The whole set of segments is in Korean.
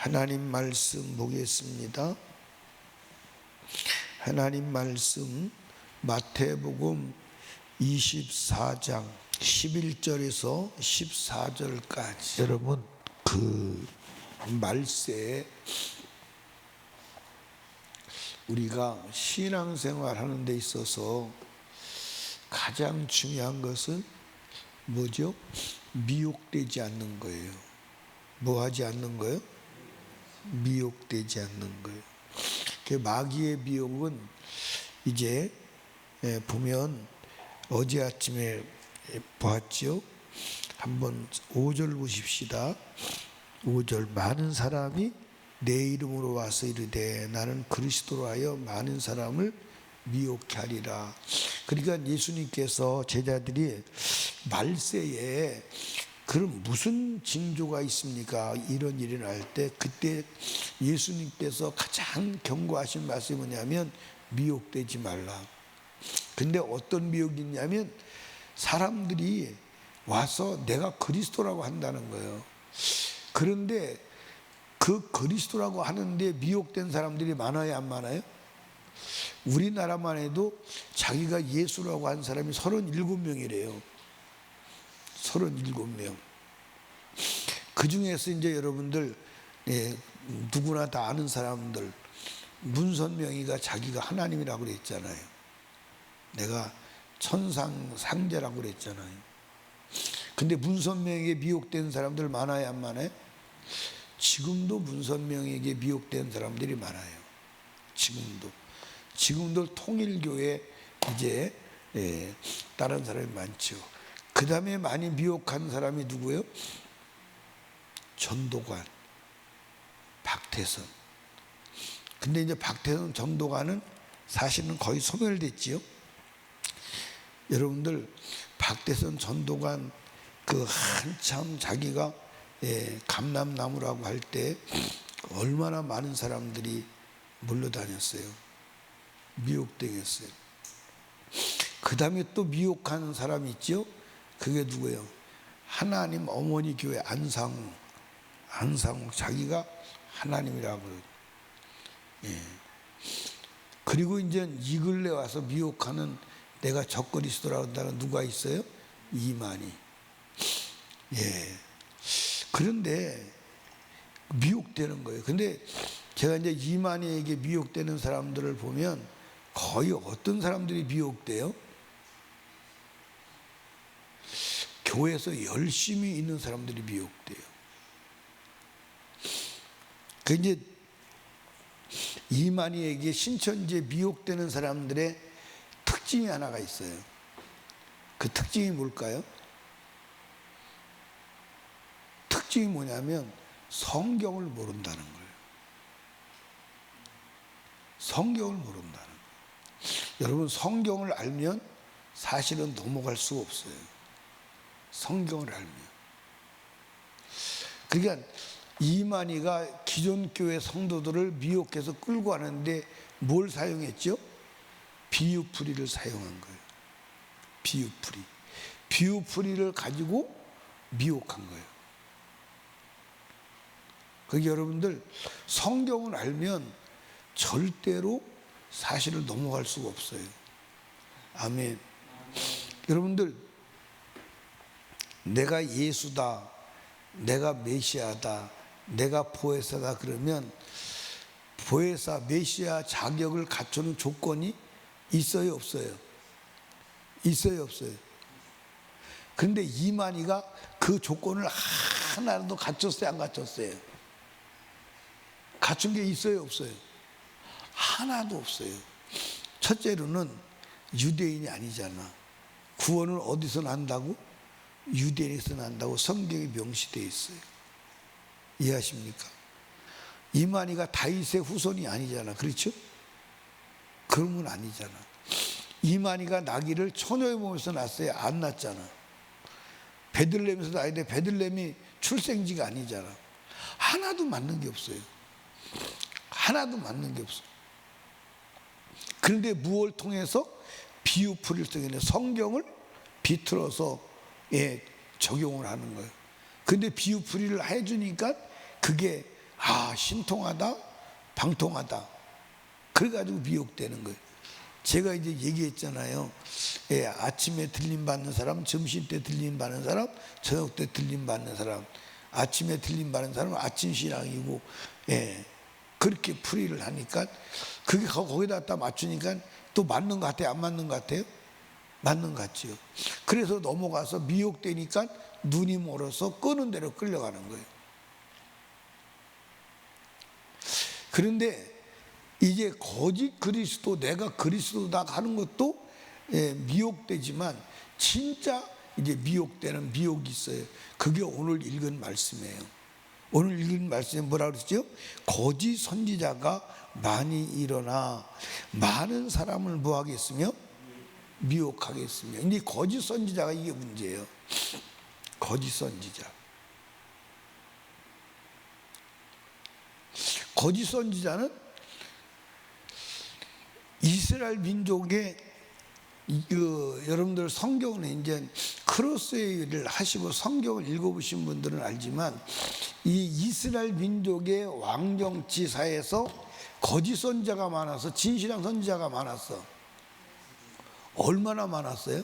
하나님 말씀 보겠습니다. 하나님 말씀 마태복음 24장 11절에서 14절까지. 여러분, 그 말세에 우리가 신앙생활 하는 데 있어서 가장 중요한 것은 뭐죠? 미혹되지 않는 거예요. 뭐 하지 않는 거예요? 미혹되지 않는 거예요. 그 마귀의 미혹은 이제 보면 어제 아침에 보았죠. 한번 5절 보십시다. 5절, 많은 사람이 내 이름으로 와서 이르되 나는 그리스도로 하여 많은 사람을 미혹케 하리라. 그러니까 예수님께서 제자들이 말세에 그럼 무슨 징조가 있습니까? 이런 일이 날 때 그때 예수님께서 가장 경고하신 말씀이 뭐냐면 미혹되지 말라. 근데 어떤 미혹이 있냐면 사람들이 와서 내가 그리스도라고 한다는 거예요. 그런데 그 그리스도라고 하는데 미혹된 사람들이 많아요, 안 많아요? 우리나라만 해도 자기가 예수라고 한 사람이 37명이래요. 37명. 그 중에서 이제 여러분들 누구나 다 아는 사람들, 문선명이가 자기가 하나님이라고 그랬잖아요. 내가 천상상제라고 그랬잖아요. 근데 문선명에게 미혹된 사람들 많아요, 안 많아요? 지금도 문선명에게 미혹된 사람들이 많아요. 지금도 통일교회 이제 다른 사람이 많죠. 그 다음에 많이 미혹한 사람이 누구예요? 전도관, 박태선. 근데 이제 박태선, 전도관은 사실은 거의 소멸됐지요. 여러분들, 박태선 전도관 그 한참 자기가 감람나무라고 할 때 얼마나 많은 사람들이 몰려다녔어요. 미혹되겠어요. 그 다음에 또 미혹하는 사람이 있죠. 그게 누구예요? 하나님 어머니 교회 안상우 자기가 하나님이라고. 그리고 이제 이 근래 와서 미혹하는 내가 적그리스도라고 한다는 누가 있어요? 이만희. 그런데 미혹되는 거예요. 근데 제가 이제 이만희에게 미혹되는 사람들을 보면 거의 어떤 사람들이 미혹돼요? 교회에서 열심히 있는 사람들이 미혹돼요. 그 이제 이만희에게 신천지에 미혹되는 사람들의 특징이 하나가 있어요. 그 특징이 뭘까요? 특징이 뭐냐면 성경을 모른다는 거예요. 성경을 모른다는 거예요. 여러분, 성경을 알면 사실은 넘어갈 수가 없어요. 성경을 알면. 그러니까 이만희가 기존 교회 성도들을 미혹해서 끌고 가는데 뭘 사용했죠? 비유풀이를 사용한 거예요. 비유풀이를 가지고 미혹한 거예요. 그러니까 여러분들, 성경을 알면 절대로 사실을 넘어갈 수가 없어요. 아멘. 여러분들, 내가 예수다, 내가 메시아다, 내가 보혜사다 그러면 보혜사, 메시아 자격을 갖추는 조건이 있어요, 없어요? 있어요, 없어요? 그런데 이만희가 그 조건을 하나도 갖췄어요, 안 갖췄어요? 갖춘 게 있어요, 없어요? 하나도 없어요. 첫째로는 유대인이 아니잖아. 구원을 어디서 난다고? 유대인에서 난다고 성경에 명시되어 있어요. 이해하십니까? 이만희가 다윗의 후손이 아니잖아. 그렇죠? 그런 건 아니잖아. 이만희가 나기를 처녀의 몸에서 낳았어요? 안 낳았잖아. 베들레헴에서 낳았는데 베들레헴이 출생지가 아니잖아. 하나도 맞는 게 없어요. 하나도 맞는 게 없어요. 그런데 무엇을 통해서? 비유풀이를 통해서 성경을 비틀어서 적용을 하는 거예요. 근데 비유풀이를 해주니까 그게 신통하다, 방통하다. 그래가지고 미혹되는 거예요. 제가 이제 얘기했잖아요. 아침에 들림 받는 사람, 점심 때 들림 받는 사람, 저녁 때 들림 받는 사람. 아침에 들림 받는 사람은 아침 신앙이고, 그렇게 풀이를 하니까 그게 거기다 갖다 맞추니까 또 맞는 것 같아요? 안 맞는 것 같아요? 맞는 것 같지요. 그래서 넘어가서 미혹되니까 눈이 멀어서 끄는 대로 끌려가는 거예요. 그런데 이제 거짓 그리스도, 내가 그리스도다 하는 것도 미혹되지만 진짜 이제 미혹되는 미혹이 있어요. 그게 오늘 읽은 말씀이에요. 오늘 읽은 말씀에 뭐라 그랬죠? 거짓 선지자가 많이 일어나 많은 사람을 뭐 하겠으며? 미혹하겠으며. 근데 거짓 선지자가 이게 문제예요. 거짓 선지자. 거짓 선지자는 이스라엘 민족의 여러분들 성경은 이제 크로스웨이를 하시고 성경을 읽어보신 분들은 알지만 이 이스라엘 민족의 왕정지사에서 거짓 선지자가 많아서 진실한 선지자가 많았어. 얼마나 많았어요?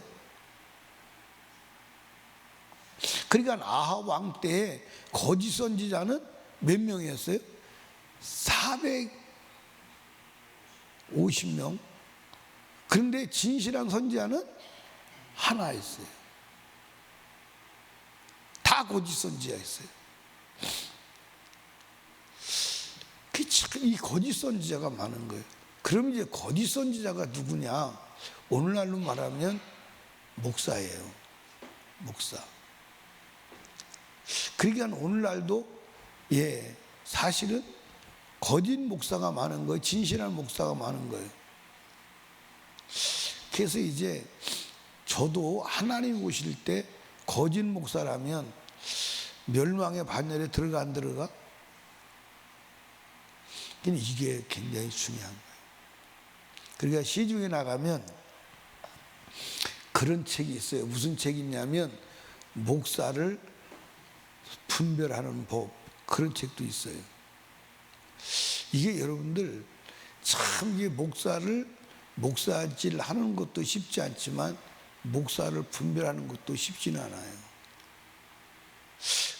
그러니까 아합 왕 때에 거짓 선지자는 몇 명이었어요? 450명. 그런데 진실한 선지자는 하나였어요. 다 거짓 선지자였어요. 이 거짓 선지자가 많은 거예요. 그럼 이제 거짓 선지자가 누구냐? 오늘날로 말하면 목사예요. 목사. 그러니까 오늘날도 사실은 거짓 목사가 많은 거예요. 진실한 목사가 많은 거예요. 그래서 이제 저도 하나님 오실 때 거짓 목사라면 멸망의 반열에 들어가 안 들어가? 이게 굉장히 중요한 거예요. 그러니까 시중에 나가면 그런 책이 있어요. 무슨 책이 있냐면 목사를 분별하는 법, 그런 책도 있어요. 이게 여러분들 참 이게 목사질 하는 것도 쉽지 않지만 목사를 분별하는 것도 쉽지는 않아요.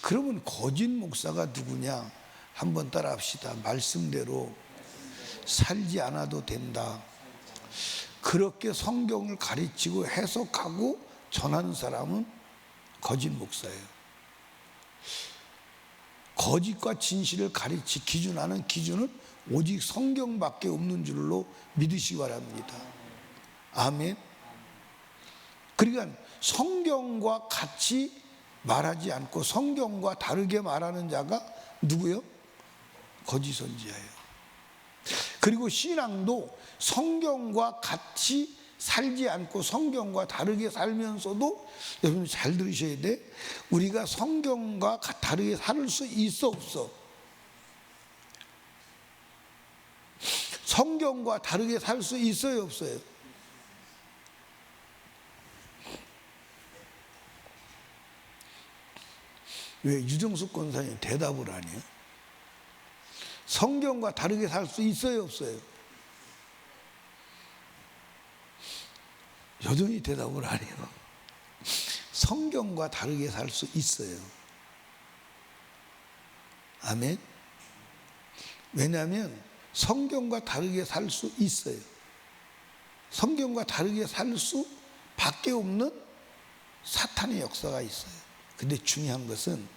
그러면 거짓 목사가 누구냐? 한번 따라 합시다. 말씀대로 살지 않아도 된다. 그렇게 성경을 가르치고 해석하고 전하는 사람은 거짓 목사예요. 거짓과 진실을 가르치 기준하는 기준은 오직 성경밖에 없는 줄로 믿으시기 바랍니다. 아멘. 그러니까 성경과 같이 말하지 않고 성경과 다르게 말하는 자가 누구요? 거짓 선지자예요. 그리고 신앙도 성경과 같이 살지 않고 성경과 다르게 살면서도 여러분 잘 들으셔야 돼. 우리가 성경과 다르게 살 수 있어 없어? 성경과 다르게 살 수 있어요 없어요? 왜 유정숙 권사님 대답을 안 해요? 성경과 다르게 살 수 있어요 없어요? 여전히 대답을 안 해요. 성경과 다르게 살 수 있어요. 아멘. 왜냐하면 성경과 다르게 살 수 있어요. 성경과 다르게 살 수밖에 없는 사탄의 역사가 있어요. 근데 중요한 것은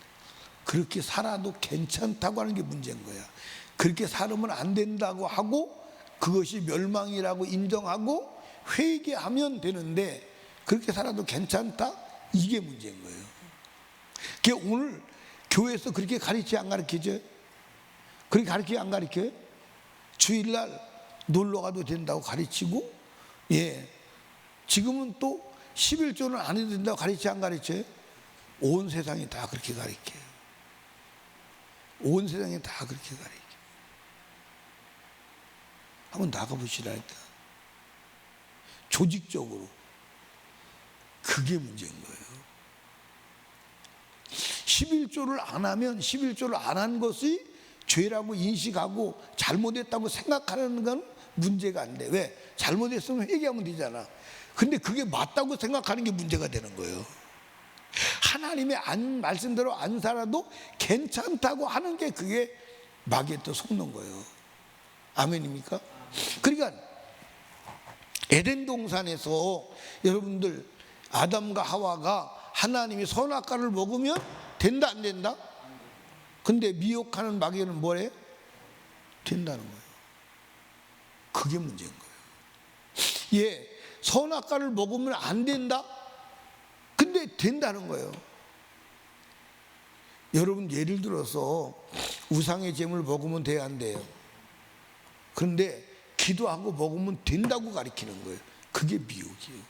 그렇게 살아도 괜찮다고 하는 게 문제인 거야. 그렇게 살으면 안 된다고 하고 그것이 멸망이라고 인정하고 회개하면 되는데 그렇게 살아도 괜찮다? 이게 문제인 거예요. 그게 오늘 교회에서 그렇게 가르치 안 가르치죠? 그렇게 가르치 안 가르쳐요? 주일날 놀러 가도 된다고 가르치고, 지금은 또 11조는 안 해도 된다고 가르치 안 가르쳐요? 온 세상이 다 그렇게 가르쳐요. 온 세상이 다 그렇게 가르쳐요. 한번 나가보시라니까. 조직적으로. 그게 문제인 거예요. 11조를 안 하면 11조를 안 한 것이 죄라고 인식하고 잘못했다고 생각하는 건 문제가 안 돼. 왜? 잘못했으면 회개하면 되잖아. 근데 그게 맞다고 생각하는 게 문제가 되는 거예요. 하나님의 말씀대로 안 살아도 괜찮다고 하는 게 그게 마귀의 또 속는 거예요. 아멘입니까? 그러니까 에덴 동산에서 여러분들 아담과 하와가 하나님이 선악과를 먹으면 된다 안 된다? 근데 미혹하는 마귀는 뭐래? 된다는 거예요. 그게 문제인 거예요. 예, 선악과를 먹으면 안 된다? 근데 된다는 거예요. 여러분 예를 들어서 우상의 제물 먹으면 돼야 안 돼요? 그런데 기도하고 먹으면 된다고 가르치는 거예요. 그게 미혹이에요.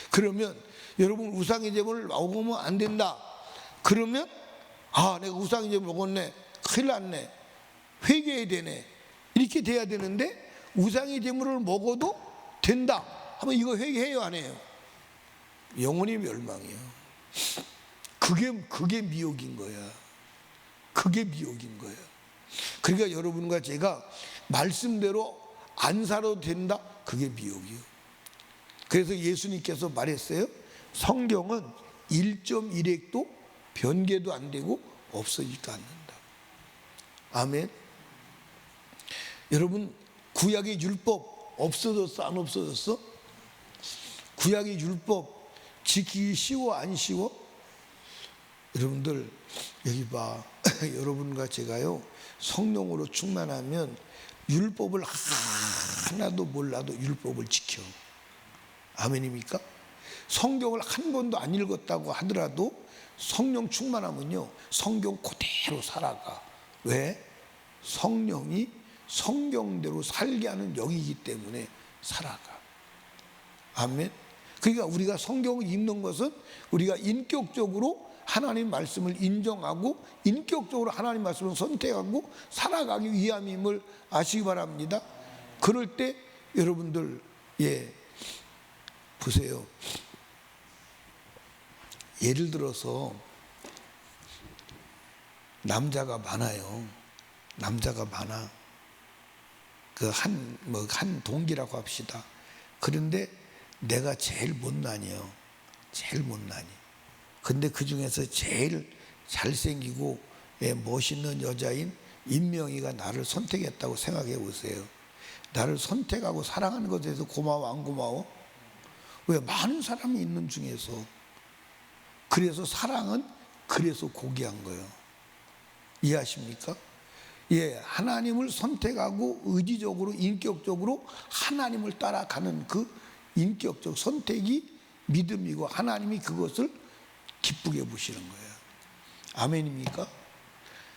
그러면 여러분 우상의 제물을 먹으면 안 된다. 그러면 내가 우상의 제물 먹었네. 큰일 났네. 회개해야 되네. 이렇게 돼야 되는데 우상의 제물을 먹어도 된다 하면 이거 회개해요 안 해요? 영혼이 멸망이에요. 그게 미혹인 거야. 그게 미혹인 거야. 그러니까 여러분과 제가 말씀대로 안 살아도 된다? 그게 미혹이에요. 그래서 예수님께서 말했어요. 성경은 1.1획도 변개도 안 되고 없어지지도 않는다. 아멘. 여러분 구약의 율법 없어졌어 안 없어졌어? 구약의 율법 지키기 쉬워 안 쉬워? 여러분들 여기 봐. 여러분과 제가요 성령으로 충만하면 율법을 하나도 몰라도 율법을 지켜. 아멘입니까? 성경을 한 번도 안 읽었다고 하더라도 성령 충만하면요 성경 그대로 살아가. 왜? 성령이 성경대로 살게 하는 영이기 때문에 살아가. 아멘. 그러니까 우리가 성경을 읽는 것은 우리가 인격적으로 하나님 말씀을 인정하고 인격적으로 하나님 말씀을 선택하고 살아가기 위함임을 아시기 바랍니다. 그럴 때 여러분들 보세요. 예를 들어서 남자가 많아요. 남자가 많아. 한 동기라고 합시다. 그런데 내가 제일 못난이요. 제일 못난이. 근데 그 중에서 제일 잘생기고 멋있는 여자인 임명희가 나를 선택했다고 생각해 보세요. 나를 선택하고 사랑하는 것에 대해서 고마워 안 고마워? 왜? 많은 사람이 있는 중에서. 그래서 사랑은 그래서 고귀한 거예요. 이해하십니까? 하나님을 선택하고 의지적으로 인격적으로 하나님을 따라가는 그 인격적 선택이 믿음이고 하나님이 그것을 기쁘게 보시는 거예요. 아멘입니까?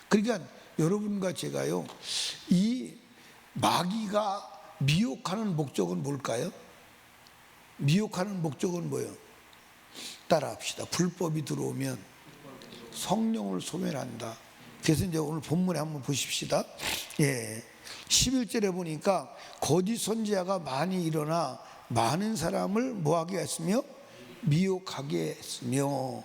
그러니까 여러분과 제가요 이 마귀가 미혹하는 목적은 뭘까요? 미혹하는 목적은 뭐예요? 따라합시다. 불법이 들어오면 성령을 소멸한다. 그래서 이제 오늘 본문에 한번 보십시다. 11절에 보니까 거짓 선지자가 많이 일어나 많은 사람을 뭐하게 했으며 미혹하게 했으며.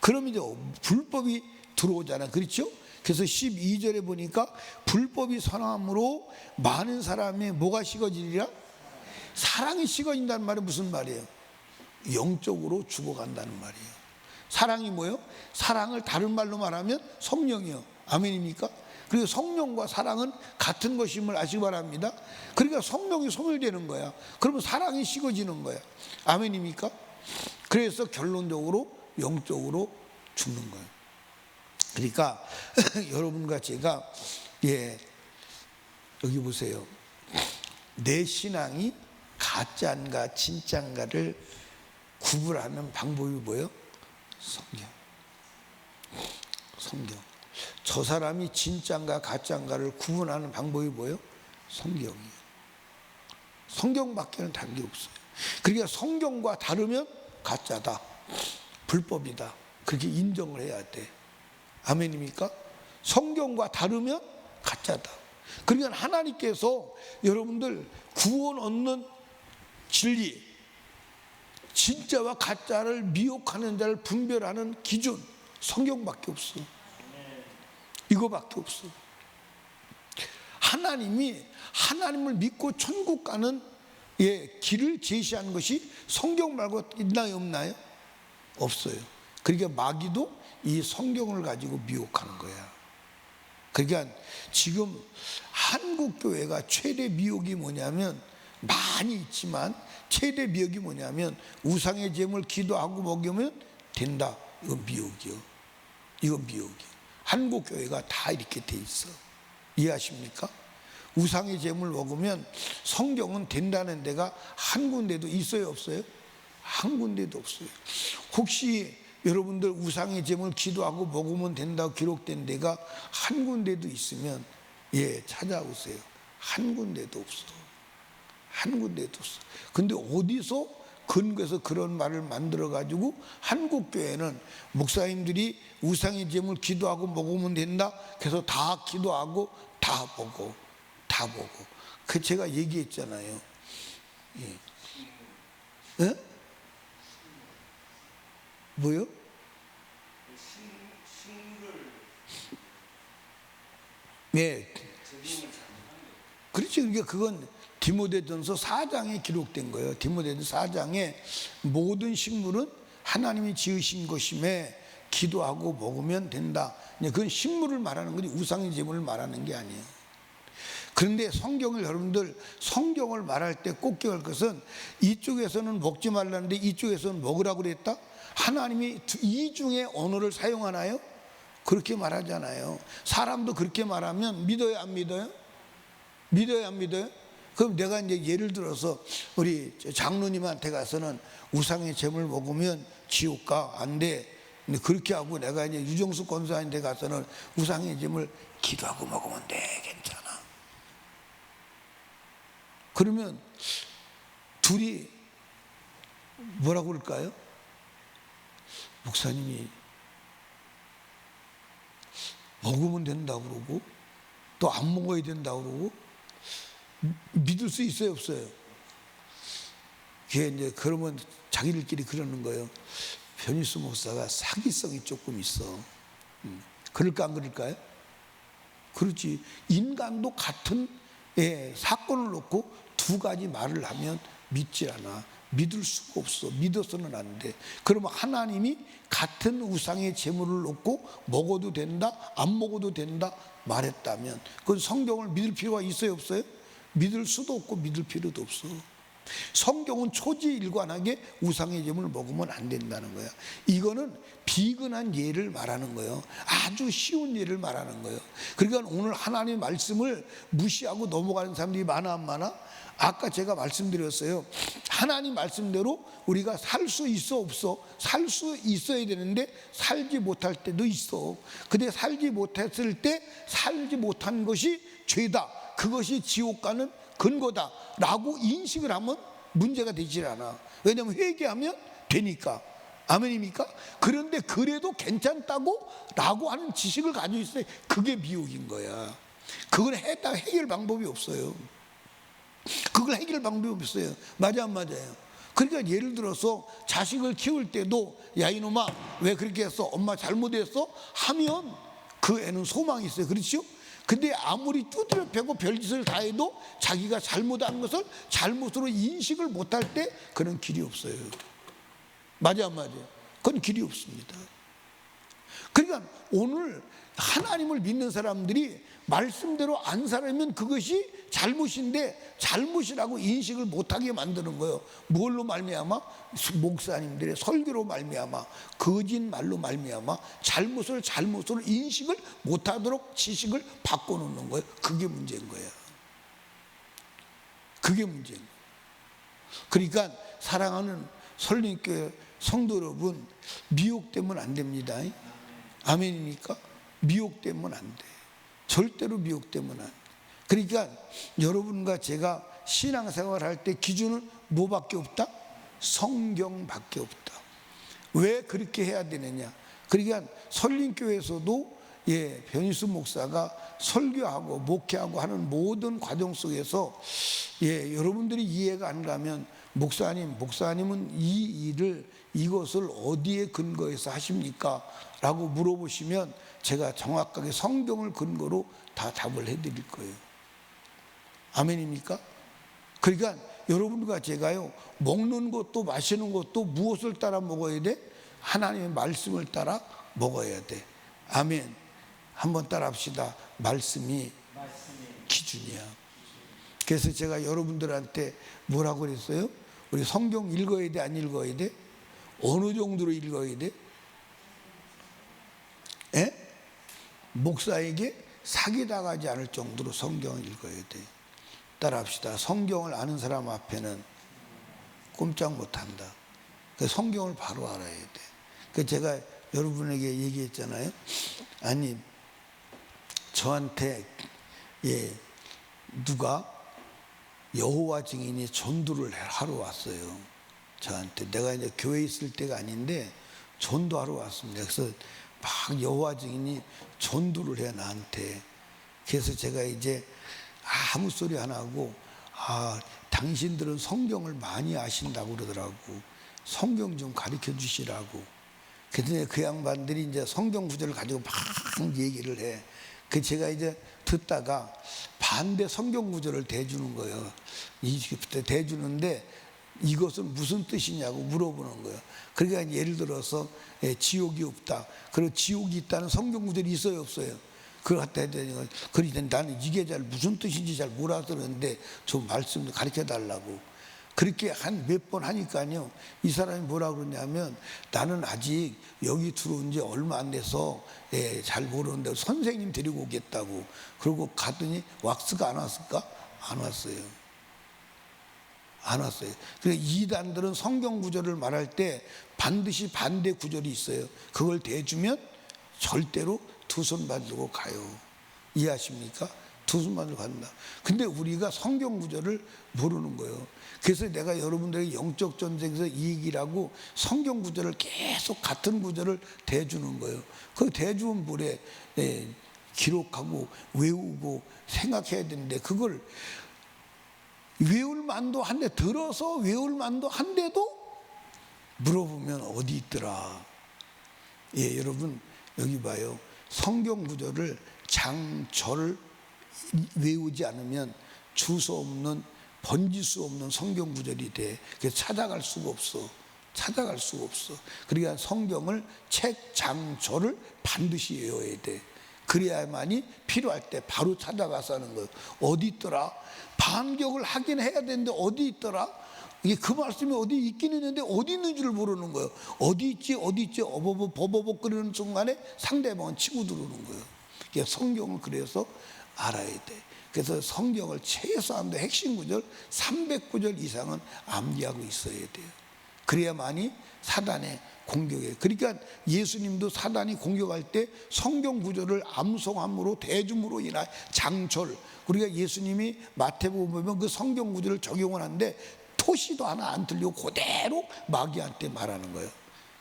그럼 이제 불법이 들어오잖아. 그렇죠? 그래서 12절에 보니까 불법이 선함으로 많은 사람이 뭐가 식어지리라? 사랑이 식어진다는 말이 무슨 말이에요? 영적으로 죽어간다는 말이에요. 사랑이 뭐예요? 사랑을 다른 말로 말하면 성령이요. 아멘입니까? 그리고 성령과 사랑은 같은 것임을 아시기 바랍니다. 그러니까 성령이 소멸되는 거야. 그러면 사랑이 식어지는 거야. 아멘입니까? 그래서 결론적으로 영적으로 죽는 거예요. 그러니까 여러분과 제가 여기 보세요. 내 신앙이 가짜인가 진짜인가를 구분하는 방법이 뭐예요? 성경. 저 사람이 진짜인가 가짜인가를 구분하는 방법이 뭐예요? 성경이에요. 성경밖에는 다른 게 없어요. 그러니까 성경과 다르면 가짜다, 불법이다, 그렇게 인정을 해야 돼. 아멘입니까? 성경과 다르면 가짜다. 그러니까 하나님께서 여러분들 구원 얻는 진리, 진짜와 가짜를 미혹하는 자를 분별하는 기준 성경밖에 없어. 이거밖에 없어. 하나님이 하나님을 믿고 천국 가는 길을 제시한 것이 성경 말고 있나요, 없나요? 없어요. 그러니까 마귀도 이 성경을 가지고 미혹하는 거야. 그러니까 지금 한국 교회가 최대 미혹이 뭐냐면, 많이 있지만 최대 미혹이 뭐냐면 우상의 제물 기도하고 먹으면 된다. 이건 미혹이요. 이건 미혹이요. 한국 교회가 다 이렇게 돼 있어. 이해하십니까? 우상의 제물 먹으면 성경은 된다는 데가 한 군데도 있어요, 없어요? 한 군데도 없어요. 혹시 여러분들 우상의 제물 기도하고 먹으면 된다고 기록된 데가 한 군데도 있으면 찾아오세요. 한 군데도 없어. 한 군데도 없어. 근데 어디서 근거해서 그런 말을 만들어 가지고 한국 교회는 목사님들이 우상의 제물 기도하고 먹으면 된다. 그래서 다 기도하고 다 보고 그 제가 얘기했잖아요. 뭐요? 그렇지. 그러니까 그건 디모데전서 4장에 기록된 거예요. 디모데전서 4장에 모든 식물은 하나님이 지으신 것임에 기도하고 먹으면 된다. 그건 식물을 말하는 거지 우상의 제물을 말하는 게 아니에요. 그런데 성경을 여러분들 성경을 말할 때 꼭 기억할 것은 이쪽에서는 먹지 말라는데 이쪽에서는 먹으라고 그랬다. 하나님이 이 중에 언어를 사용하나요? 그렇게 말하잖아요. 사람도 그렇게 말하면 믿어요, 안 믿어요? 믿어요, 안 믿어요? 그럼 내가 이제 예를 들어서 우리 장로님한테 가서는 우상의 제물 먹으면 지옥 가, 안 돼. 근데 그렇게 하고 내가 이제 유정수 권사한테 가서는 우상의 제물 기도하고 먹으면 돼, 괜찮아. 그러면 둘이 뭐라고 그럴까요? 목사님이 먹으면 된다고 그러고 또 안 먹어야 된다고 그러고 믿을 수 있어요, 없어요? 그게 이제 그러면 자기들끼리 그러는 거예요. 변희수 목사가 사기성이 조금 있어. 그럴까 안 그럴까요? 그렇지. 인간도 같은 사건을 놓고 두 가지 말을 하면 믿지 않아. 믿을 수가 없어. 믿어서는 안 돼. 그러면 하나님이 같은 우상의 제물을 놓고 먹어도 된다, 안 먹어도 된다 말했다면 그건 성경을 믿을 필요가 있어요, 없어요? 믿을 수도 없고 믿을 필요도 없어. 성경은 초지일관하게 우상의 제물을 먹으면 안 된다는 거야. 이거는 비근한 예를 말하는 거예요. 아주 쉬운 예를 말하는 거예요. 그러니까 오늘 하나님의 말씀을 무시하고 넘어가는 사람들이 많아 안 많아? 아까 제가 말씀드렸어요. 하나님 말씀대로 우리가 살 수 있어 없어? 살 수 있어야 되는데 살지 못할 때도 있어. 근데 살지 못했을 때 살지 못한 것이 죄다, 그것이 지옥 가는 근거다 라고 인식을 하면 문제가 되질 않아. 왜냐하면 회개하면 되니까. 아멘입니까? 그런데 그래도 괜찮다고 라고 하는 지식을 가지고 있어요. 그게 미혹인 거야. 그걸 해결 방법이 없어요. 그걸 해결 방법이 없어요. 맞아 안 맞아요? 그러니까 예를 들어서 자식을 키울 때도 야 이놈아 왜 그렇게 했어? 엄마 잘못했어? 하면 그 애는 소망이 있어요. 그렇죠? 근데 아무리 두드려 패고 별짓을 다 해도 자기가 잘못한 것을 잘못으로 인식을 못할 때 그런 길이 없어요. 맞아 안 맞아요? 그건 길이 없습니다. 그러니까 오늘 하나님을 믿는 사람들이 말씀대로 안 살면 그것이 잘못인데 잘못이라고 인식을 못하게 만드는 거예요. 뭘로 말미암아? 목사님들의 설교로 말미암아, 거짓말로 말미암아 잘못을 잘못으로 인식을 못하도록 지식을 바꿔놓는 거예요. 그게 문제인 거예요. 그게 문제인 거예요. 그러니까 사랑하는 설림교회 성도 여러분, 미혹되면 안 됩니다. 아멘입니까? 미혹되면 안 돼. 절대로 미혹되면 안 돼. 그러니까 여러분과 제가 신앙생활 할 때 기준은 뭐밖에 없다? 성경밖에 없다. 왜 그렇게 해야 되느냐? 그러니까 설림교회에서도 변희수 목사가 설교하고 목회하고 하는 모든 과정 속에서 여러분들이 이해가 안 가면 목사님은 이 일을 이것을 어디에 근거해서 하십니까? 라고 물어보시면 제가 정확하게 성경을 근거로 다 답을 해드릴 거예요. 아멘입니까? 그러니까 여러분과 제가요, 먹는 것도 마시는 것도 무엇을 따라 먹어야 돼? 하나님의 말씀을 따라 먹어야 돼. 아멘. 한번 따라 합시다. 말씀이 기준이야. 그래서 제가 여러분들한테 뭐라고 그랬어요? 우리 성경 읽어야 돼, 안 읽어야 돼? 어느 정도로 읽어야 돼? 에? 목사에게 사기당하지 않을 정도로 성경을 읽어야 돼. 따라합시다. 성경을 아는 사람 앞에는 꼼짝 못한다. 성경을 바로 알아야 돼. 제가 여러분에게 얘기했잖아요. 아니, 저한테 누가 여호와 증인이 전도를 하러 왔어요. 저한테. 내가 이제 교회에 있을 때가 아닌데 전도하러 왔습니다. 그래서 막 여호와 증인이 전도를 해, 나한테. 그래서 제가 이제 아무 소리 안 하고, 당신들은 성경을 많이 아신다고 그러더라고. 성경 좀 가르쳐 주시라고. 그랬더니 그 양반들이 이제 성경 구절을 가지고 막 얘기를 해. 그 제가 이제 듣다가 반대 성경 구절을 대주는 거예요. 대주는데 이것은 무슨 뜻이냐고 물어보는 거예요. 그러니까 예를 들어서 지옥이 없다. 그리고 지옥이 있다는 성경 구절이 있어요, 없어요? 그걸 갖다 해야 되니까, 그러니까 나는 이게 잘 무슨 뜻인지 잘 몰라서는데 좀 말씀 좀 가르쳐 달라고. 그렇게 한 몇 번 하니까요, 이 사람이 뭐라 그러냐면, 나는 아직 여기 들어온 지 얼마 안 돼서 잘 모르는데 선생님 데리고 오겠다고. 그러고 갔더니 왁스가 안 왔을까? 안 왔어요. 안 왔어요. 그래서 이단들은 성경 구절을 말할 때 반드시 반대 구절이 있어요. 그걸 대주면 절대로 두 손만 들고 가요. 이해하십니까? 두 손만 들고 간다. 근데 우리가 성경 구절을 모르는 거예요. 그래서 내가 여러분들에게 영적 전쟁에서 이 얘기를 하고 성경 구절을 계속 같은 구절을 대주는 거예요. 그 대주면 뭐래? 기록하고 외우고 생각해야 되는데, 그걸 외울 만도 한데, 들어서 외울 만도 한데도 물어보면 어디 있더라. 여러분 여기 봐요. 성경 구절을 장절 외우지 않으면 주소 없는, 번질 수 없는 성경 구절이 돼. 그래서 찾아갈 수가 없어. 찾아갈 수가 없어. 그러니까 성경을 책, 장, 절을 반드시 외워야 돼. 그래야만이 필요할 때 바로 찾아가서 하는 거예요. 어디 있더라? 반격을 하긴 해야 되는데 어디 있더라? 이게 그 말씀이 어디 있긴 있는데 어디 있는 줄 모르는 거예요. 어디 있지 버버버 끓이는 순간에 상대방은 치고 들어오는 거예요. 그러니까 성경을 그래서 알아야 돼. 그래서 성경을 최소한도 핵심 구절 300구절 이상은 암기하고 있어야 돼요. 그래야만이 사단의 공격이에요. 그러니까 예수님도 사단이 공격할 때 성경 구절을 암송함으로 대줌으로 인한 장절, 우리가 예수님이 마태복음 보면 그 성경 구절을 적용을 하는데 토시도 하나 안 틀리고 그대로 마귀한테 말하는 거예요.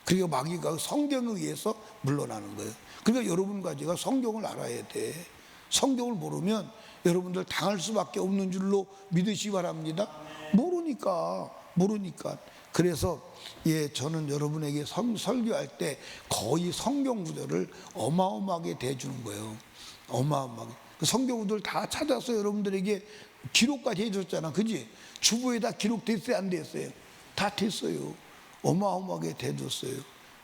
그리고 마귀가 성경에 의해서 물러나는 거예요. 그러니까 여러분과 제가 성경을 알아야 돼. 성경을 모르면 여러분들 당할 수밖에 없는 줄로 믿으시기 바랍니다. 모르니까. 그래서 저는 여러분에게 설교할 때 거의 성경 구절을 어마어마하게 대주는 거예요. 어마어마하게. 성경 구절 다 찾아서 여러분들에게 기록까지 해줬잖아, 그지? 주보에다 기록됐어요, 안 됐어요? 다 됐어요. 어마어마하게 대줬어요.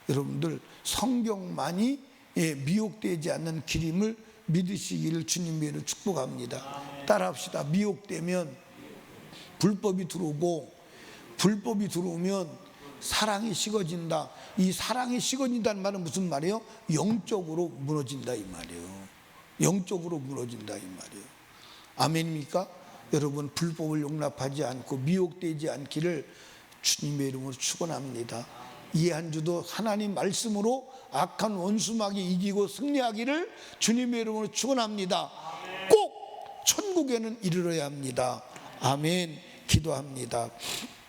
여러분들 성경만이 미혹되지 않는 길임을 믿으시기를 주님의 이름으로 축복합니다. 따라합시다. 미혹되면 불법이 들어오고, 불법이 들어오면 사랑이 식어진다. 이 사랑이 식어진다는 말은 무슨 말이에요? 영적으로 무너진다 이 말이에요. 영적으로 무너진다 이 말이에요. 아멘입니까? 여러분, 불법을 용납하지 않고 미혹되지 않기를 주님의 이름으로 축원합니다. 이 한 주도 하나님 말씀으로 악한 원수마귀 이기고 승리하기를 주님의 이름으로 축원합니다. 꼭 천국에는 이르러야 합니다. 아멘. 기도합니다.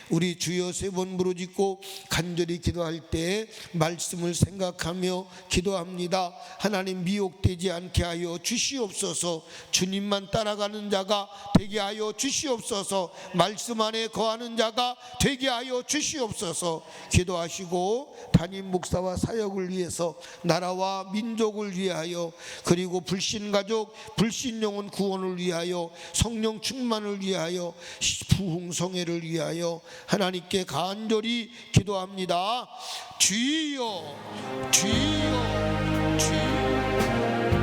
우리 주여 세 번 부르짖고 간절히 기도할 때 말씀을 생각하며 기도합니다. 하나님, 미혹되지 않게 하여 주시옵소서. 주님만 따라가는 자가 되게 하여 주시옵소서. 말씀 안에 거하는 자가 되게 하여 주시옵소서. 기도하시고 담임 목사와 사역을 위해서, 나라와 민족을 위하여, 그리고 불신가족 불신영혼 구원을 위하여, 성령 충만을 위하여, 부흥성회를 위하여 하나님께 간절히 기도합니다. 주여, 주여, 주여.